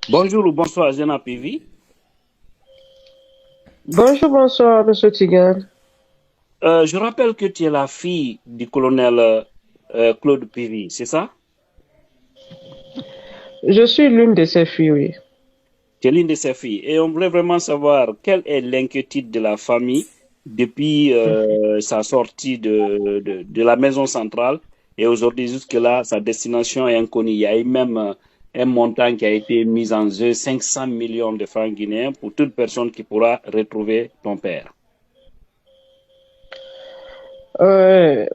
Bonjour ou bonsoir, Zena Pivi. Bonjour, bonsoir, Monsieur Tigan. Je rappelle que tu es la fille du colonel Claude Pivi, c'est ça? Je suis l'une de ses filles, oui. Tu es l'une de ses filles. Et on voulait vraiment savoir quelle est l'inquiétude de la famille depuis sa sortie de la maison centrale et aujourd'hui jusque-là, sa destination est inconnue. Il y a eu même un montant qui a été mis en jeu, 500 millions de francs guinéens pour toute personne qui pourra retrouver ton père. Euh,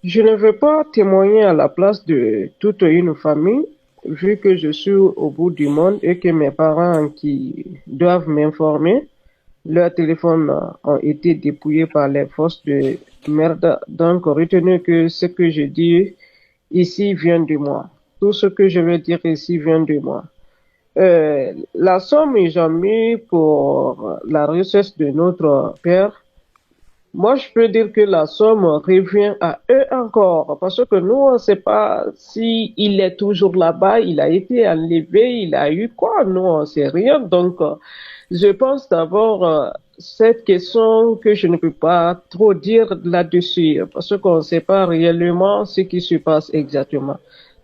je ne veux pas témoigner à la place de toute une famille, vu que je suis au bout du monde et que mes parents qui doivent m'informer, leurs téléphones ont été dépouillés par les forces de merde. Donc, retenez que ce que je dis ici vient de moi. Tout ce que je veux dire ici vient de moi. La somme qu'ils ont mis pour la richesse de notre père, moi, je peux dire que la somme revient à eux encore, parce que nous, on ne sait pas si il est toujours là-bas, il a été enlevé, il a eu quoi, nous, on ne sait rien. Donc, je pense d'abord cette question que je ne peux pas trop dire là-dessus, parce qu'on ne sait pas réellement ce qui se passe exactement.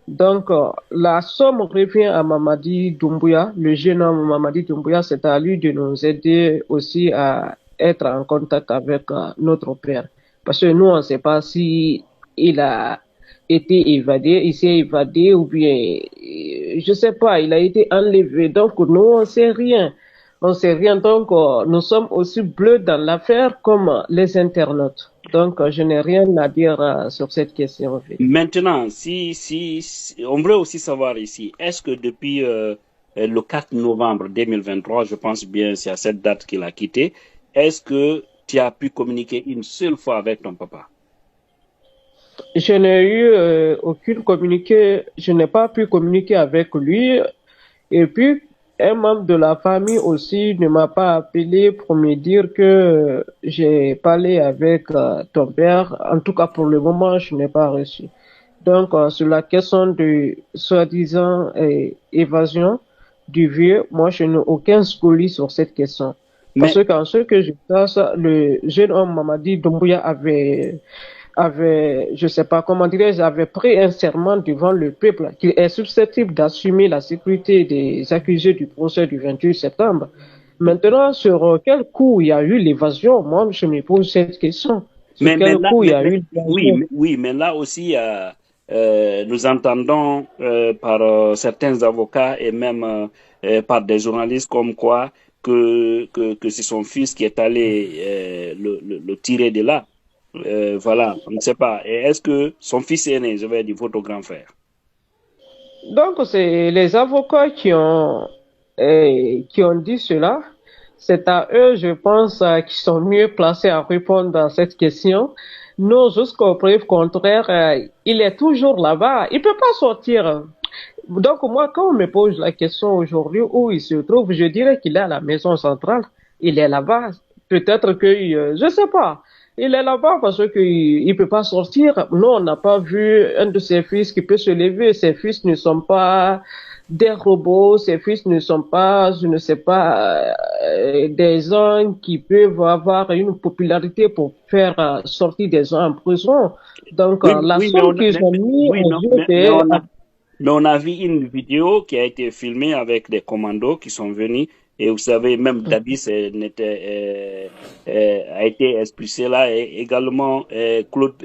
Donc, la somme revient à Mamadi Doumbouya, le jeune homme Mamadi Doumbouya, c'est à lui de nous aider aussi à être en contact avec notre père. Parce que nous, on ne sait pas si il a été évadé, il s'est évadé ou bien, je sais pas, il a été enlevé. Donc, nous, on ne sait rien. On ne sait rien. Donc, nous sommes aussi bleus dans l'affaire comme les internautes. Donc, je n'ai rien à dire sur cette question, en fait. Maintenant, on voudrait aussi savoir ici, est-ce que depuis le 4 novembre 2023, je pense bien c'est à cette date qu'il a quitté, est-ce que tu as pu communiquer une seule fois avec ton papa? Je n'ai eu aucune communiqué, je n'ai pas pu communiquer avec lui. Et puis, un membre de la famille aussi ne m'a pas appelé pour me dire que j'ai parlé avec ton père. En tout cas, pour le moment, je n'ai pas reçu. Donc, sur la question de soi-disant évasion du vieux, moi, je n'ai aucun scoli sur cette question. Mais, Parce qu'en ce que je sache, le jeune homme Mamadi Doumbouya avait, je sais pas comment dirais-je, avait pris un serment devant le peuple qu'il est susceptible d'assumer la sécurité des accusés du procès du 28 septembre. Maintenant, sur quel coup il y a eu l'évasion, moi, je me pose cette question. Sur mais quel là, coup il y a eu oui, l'évasion? oui, mais là aussi, nous entendons par certains avocats et même par des journalistes comme quoi que c'est son fils qui est allé le tirer de là. Voilà, on ne sait pas. Et est-ce que son fils aîné, je vais dire votre grand frère? Donc, c'est les avocats qui ont dit cela. C'est à eux, je pense, qui sont mieux placés à répondre à cette question. Nous, jusqu'au preuve contraire, il est toujours là-bas. Il peut pas sortir. Donc, moi, quand on me pose la question aujourd'hui où il se trouve, je dirais qu'il est à la maison centrale. Il est là-bas. Peut-être que, je sais pas. Il est là-bas parce qu'il ne peut pas sortir. Nous, on n'a pas vu un de ses fils qui peut se lever. Ses fils ne sont pas des robots. Ses fils ne sont pas, je ne sais pas, des gens qui peuvent avoir une popularité pour faire sortir des gens en prison. Donc, Oui, la oui, somme qu'ils ont mis oui, en non, jeu, c'est mais on a vu une vidéo qui a été filmée avec des commandos qui sont venus. Et vous savez, même Dadis a été expulsé là. Et également, Claude,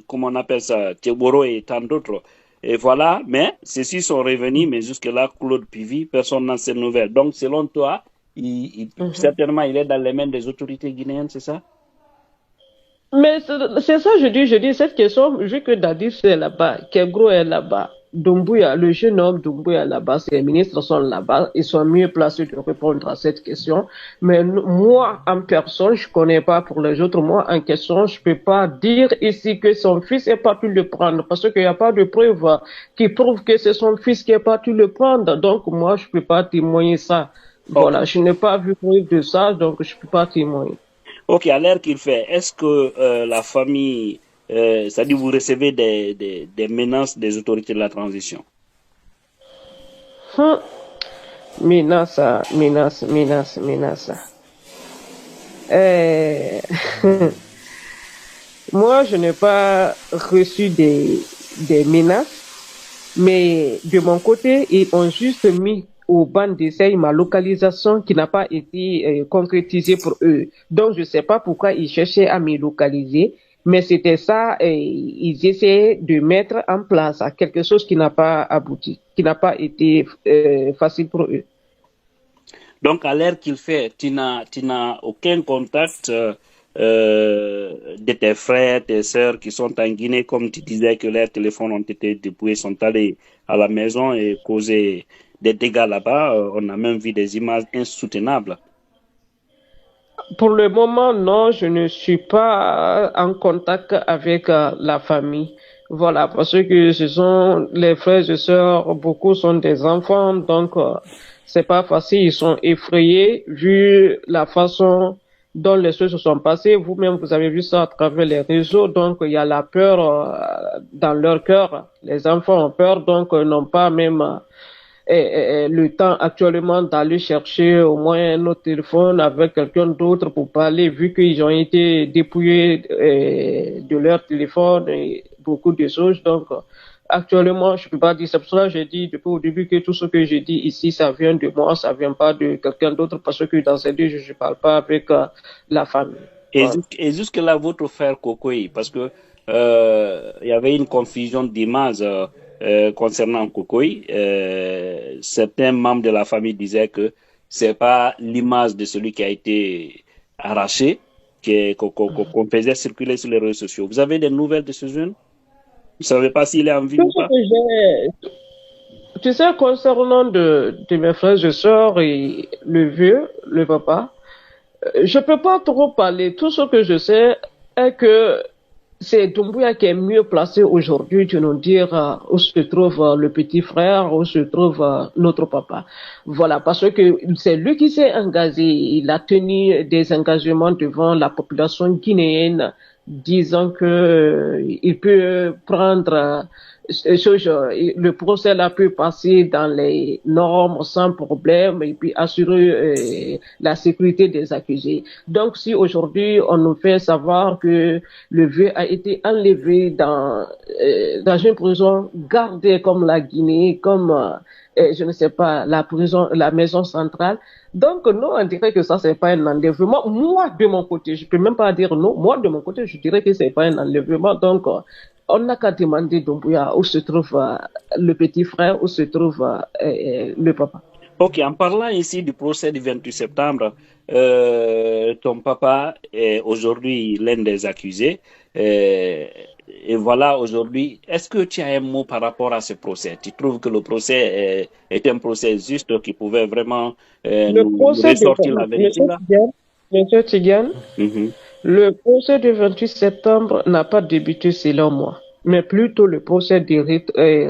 comment on appelle ça, Tcheboro et tant d'autres. Et voilà, mais ceux-ci sont revenus, mais jusque-là, Claude Pivi, personne n'a ces nouvelles. Donc, selon toi, Mhm. certainement, il est dans les mains des autorités guinéennes, c'est ça? Mais c'est ça, je dis, cette question, vu que Dadis est là-bas, Kegro est là-bas, Doumbouya, le jeune homme Doumbouya est là-bas, ses ministres sont là-bas, ils sont mieux placés de répondre à cette question. Mais moi, en personne, je connais pas pour les autres, moi, en question, je peux pas dire ici que son fils est parti le prendre, parce qu'il n'y a pas de preuve qui prouve que c'est son fils qui est parti le prendre. Donc, moi, je peux pas témoigner ça. Ok. Voilà, je n'ai pas vu preuve de ça, donc je peux pas témoigner. Ok, à l'heure qu'il fait, est-ce que la famille, c'est-à-dire vous recevez des menaces des autorités de la transition? Hum. Minasa, Minasa, Minasa, Minasa. Euh, Moi, je n'ai pas reçu des menaces, mais de mon côté, ils ont juste mis au banc d'essai ma localisation qui n'a pas été concrétisée pour eux. Donc, je ne sais pas pourquoi ils cherchaient à me localiser, mais c'était ça, et ils essayaient de mettre en place à quelque chose qui n'a pas abouti, qui n'a pas été facile pour eux. Donc, à l'heure qu'il fait, tu n'as aucun contact de tes frères, tes sœurs qui sont en Guinée, comme tu disais que leurs téléphones ont été dépouillés, sont allés à la maison et causé des dégâts là-bas. On a même vu des images insoutenables. Pour le moment, non, je ne suis pas en contact avec la famille. Voilà, parce que ce sont les frères et sœurs, beaucoup sont des enfants, donc c'est pas facile, ils sont effrayés vu la façon dont les choses se sont passées. Vous-même, vous avez vu ça à travers les réseaux, donc il y a la peur dans leur cœur. Les enfants ont peur, donc n'ont pas même le temps actuellement d'aller chercher au moins un autre téléphone avec quelqu'un d'autre pour parler, vu qu'ils ont été dépouillés de leur téléphone et beaucoup de choses. Donc, actuellement, je peux pas dire. C'est pour cela que j'ai dit depuis au début que tout ce que j'ai dit ici, ça vient de moi, ça vient pas de quelqu'un d'autre, parce que dans ces deux, je ne parle pas avec la famille. Voilà. Et jusque-là, votre frère Kokoï, parce que il y avait une confusion d'images concernant Kokoï. Certains membres de la famille disaient que c'est pas l'image de celui qui a été arraché qu'on faisait circuler sur les réseaux sociaux. Vous avez des nouvelles de ce jeune? Vous savez pas s'il est en vie Tout ou ce pas? que tu sais, concernant de mes frères et sœurs et le vieux, le papa, je peux pas trop parler. Tout ce que je sais est que c'est Doumbouya qui est mieux placé aujourd'hui de nous dire où se trouve le petit frère, où se trouve notre papa. Voilà, parce que c'est lui qui s'est engagé. Il a tenu des engagements devant la population guinéenne, disant que il peut prendre le procès là peut passer dans les normes sans problème et puis assurer la sécurité des accusés. Donc, si aujourd'hui on nous fait savoir que le vieux a été enlevé dans une prison gardée comme la Guinée, comme je ne sais pas, la prison, la maison centrale. Donc, nous, on dirait que ça, c'est pas un enlèvement. Moi, de mon côté, je peux même pas dire non. Moi, de mon côté, je dirais que c'est pas un enlèvement. Donc, on n'a qu'à demander Doumbouya où se trouve le petit frère, où se trouve le papa. Ok, en parlant ici du procès du 28 septembre, ton papa est aujourd'hui l'un des accusés. euh, et voilà, aujourd'hui, est-ce que tu as un mot par rapport à ce procès? Tu trouves que le procès est un procès juste qui pouvait vraiment Le nous procès de ressortir la vérité là? Monsieur Tidiane, Mhm. le procès du 28 septembre n'a pas débuté selon moi, mais plutôt le procès de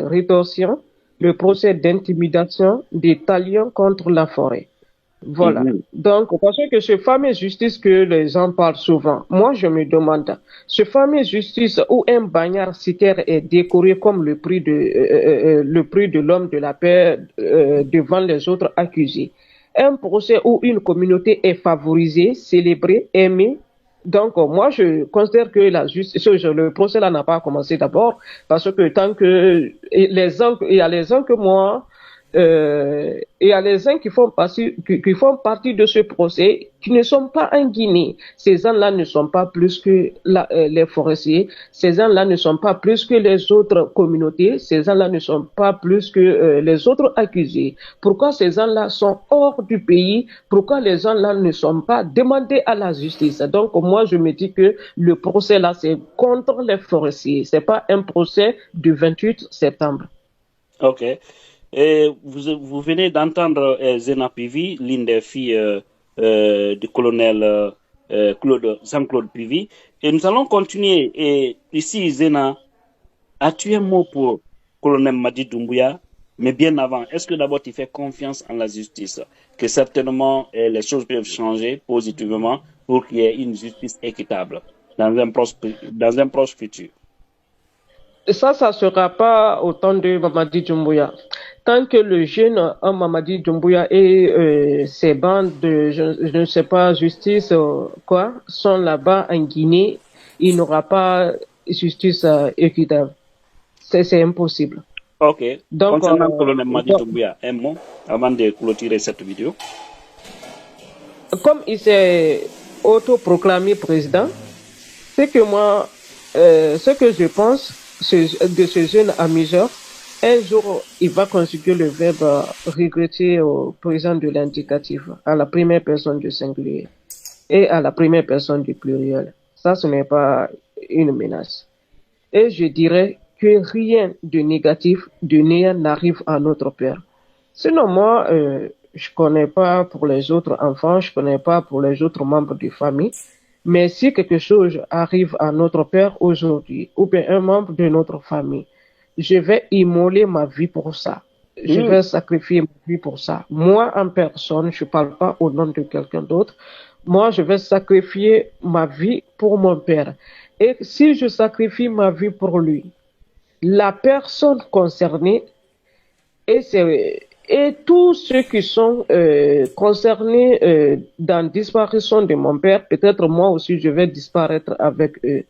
rétorsion, le procès d'intimidation des talions contre la forêt. Voilà. Mhm. Donc, parce que ce fameux justice que les gens parlent souvent, moi je me demande, ce fameux justice où un bagnard citerre est décoré comme le prix de l'homme de la paix devant les autres accusés, un procès où une communauté est favorisée, célébrée, aimée. Donc, moi, je considère que la justice, le procès là n'a pas commencé d'abord, parce que tant que il y a les gens que moi, il y a les uns qui font partie de ce procès qui ne sont pas en Guinée. Ces gens-là ne sont pas plus que les forestiers. Ces gens-là ne sont pas plus que les autres communautés. Ces gens-là ne sont pas plus que les autres accusés. Pourquoi ces gens-là sont hors du pays? Pourquoi les gens-là ne sont pas demandés à la justice? Donc, moi, je me dis que le procès-là, c'est contre les forestiers. C'est pas un procès du 28 septembre. Ok. Et vous venez d'entendre Zena Pivi, l'une des filles du colonel Jean-Claude Pivi. Et nous allons continuer. Et ici, Zena, as-tu un mot pour colonel Madi Doumbouya? Mais bien avant, est-ce que d'abord tu fais confiance en la justice? Que certainement les choses peuvent changer positivement pour qu'il y ait une justice équitable dans un proche futur. Ça sera pas au temps de Mamadi Doumbouya. tant que le jeune Mamadi Doumbouya et ses bandes de, je ne sais pas, justice quoi, sont là-bas en Guinée, il n'aura pas justice équitable. C'est impossible. Ok. Donc, Concernant le colonel Madi Doumbouya, un mot avant de clôturer cette vidéo. Comme il s'est autoproclamé président, c'est que moi, ce que je pense de ce jeune amuseur, un jour, il va conjuguer le verbe regretter au présent de l'indicatif, à la première personne du singulier et à la première personne du pluriel. Ça, ce n'est pas une menace. Et je dirais que rien de négatif, de néant n'arrive à notre père. Sinon, moi, je connais pas pour les autres enfants, je connais pas pour les autres membres de famille, mais si quelque chose arrive à notre père aujourd'hui, ou bien un membre de notre famille, je vais immoler ma vie pour ça. Je vais sacrifier ma vie pour ça. Moi, en personne, je parle pas au nom de quelqu'un d'autre. Moi, je vais sacrifier ma vie pour mon père. Et si je sacrifie ma vie pour lui, la personne concernée et tous ceux qui sont concernés dans la disparition de mon père, peut-être moi aussi je vais disparaître avec eux.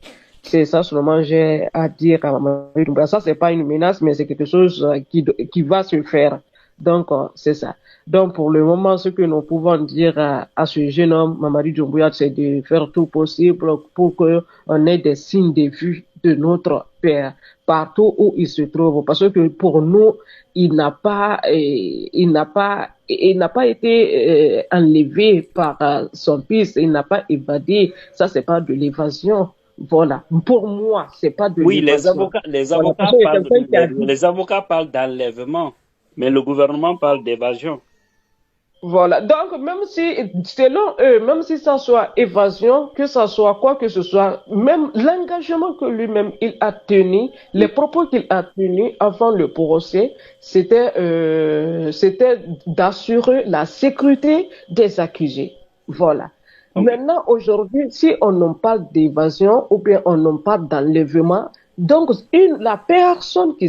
C'est ça seulement j'ai à dire à Mamadou Doumbouya. Ça, c'est pas une menace, mais c'est quelque chose qui va se faire. Donc, c'est ça. Donc, pour le moment, ce que nous pouvons dire à ce jeune homme, Mamadou Doumbouya, c'est de faire tout possible pour qu'on ait des signes de vue de notre père partout où il se trouve. Parce que pour nous, il n'a pas été enlevé par son fils, il n'a pas évadé. Ça, c'est pas de l'évasion. Voilà. Pour moi, c'est pas de l'évasion. Les avocats parlent d'enlèvement, mais le gouvernement parle d'évasion. Voilà. Donc, même si, selon eux, même si ça soit évasion, que ça soit quoi que ce soit, même l'engagement que lui-même il a tenu, les propos qu'il a tenus avant le procès, c'était d'assurer la sécurité des accusés. Voilà. Okay. Maintenant, aujourd'hui, si on en parle d'évasion ou bien on en parle d'enlèvement, donc la personne qui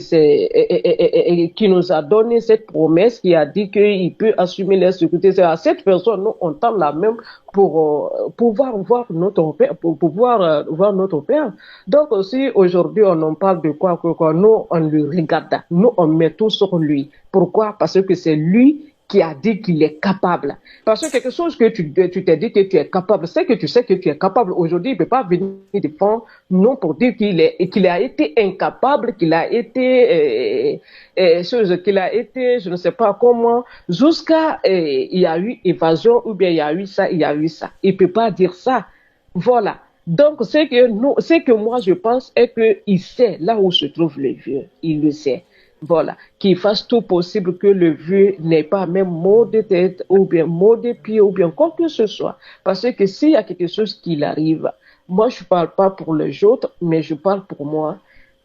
nous a donné cette promesse, qui a dit qu'il peut assumer la sécurité, c'est à cette personne, nous, on tend la même pour pouvoir voir notre père, pour pouvoir voir notre père. Donc si aujourd'hui on en parle de quoi, nous, on le regarde, nous, on met tout sur lui. Pourquoi? Parce que c'est lui qui a dit qu'il est capable. Parce que quelque chose que tu t'es dit que tu es capable, c'est que tu sais que tu es capable. Aujourd'hui, il ne peut pas venir défendre, non, pour dire qu'il a été incapable, qu'il a été, je ne sais pas comment, jusqu'à, il y a eu évasion, ou bien il y a eu ça, il y a eu ça. Il ne peut pas dire ça. Voilà. Donc, ce que moi je pense est qu'il sait là où se trouve le vieux. Il le sait. Voilà, qu'il fasse tout possible que le vieux n'ait pas même mot de tête ou bien mot de pied ou bien quoi que ce soit. Parce que s'il y a quelque chose qui arrive, moi je parle pas pour les autres, mais je parle pour moi,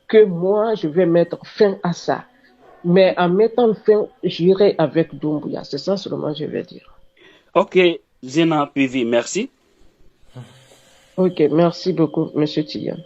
que moi je vais mettre fin à ça. Mais en mettant fin, j'irai avec Doumbouya. C'est ça seulement je vais dire. Ok, Zena Pivi, merci. Ok, merci beaucoup, Monsieur Tiyan.